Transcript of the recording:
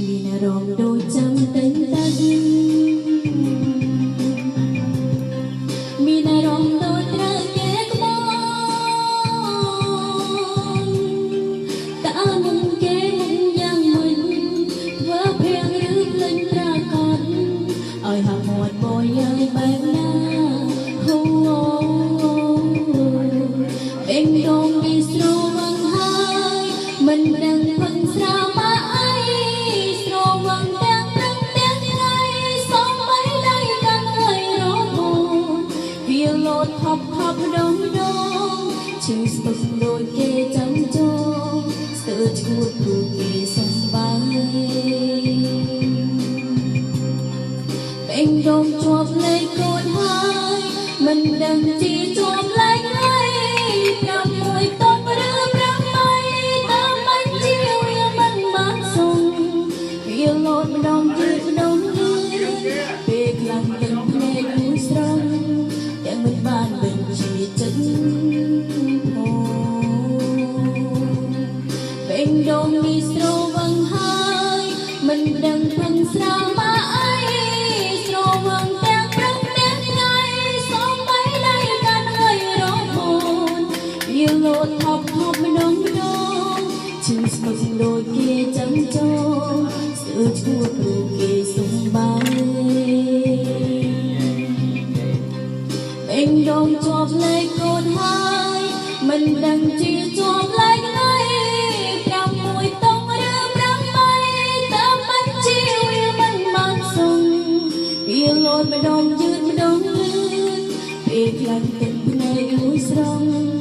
មានអារម្មណ៍ដូចចាំតែងតែមានអារម្មណ៍ដូចត្រូវគេក្បត់តើមុនគេមុនយ៉ាងមិនធ្វើភៀងឬភ្លេចប្រាកដឲ្យហាក់មាត់បយយើងបែបណាអូបេងដងមានស្រួលវងហើយមិនដឹងផឹកស្រាម៉ាអីស្រួលវងទាំងព្រឹកទាំងថ្ងៃសូមបីដៃកាន់ឲ្យរហូតវាលោតហប់ហប់ដងឈឺស្ពឹកដូចគេចាំចូលស្ទើរឈួតព្រោះគេសំបាយបេងដងជាប់លេខកូនហើយមិនដឹងជាជាប់លេខហើយ6តុកឬ8តាមមិនជាវាមិនបានសុំវាលោតម្ដងទៀតម្ដងទៀតពេលខ្លាំងទឹកភ្នែកមួយស្រង់តែមិនបានបញ្ជាចិត្តបេងដងមានស្រួលវងហើយមិនដឹងផឹងស្រាម៉ាអីស្រួលវងទាំងព្រឹកទាំងថ្ងៃសូមបីដៃកាន់ឲ្យរហូតវាលោតហប់ហប់ម្ដងឈឺស្ពឹកដូចគេចាំចូលស្ទើរឈួតព្រោះគេសំបាយបេងដងជាប់លេខកូនហើយមិនដឹងជាជាប់លេខហើយ6តុកឬ8តាមមិនជាវាមិនបានសុំវាលោតម្ដងយឺតម្ដងលឿនពេលខ្លាំងទឹកភ្នែកមួយស្រង់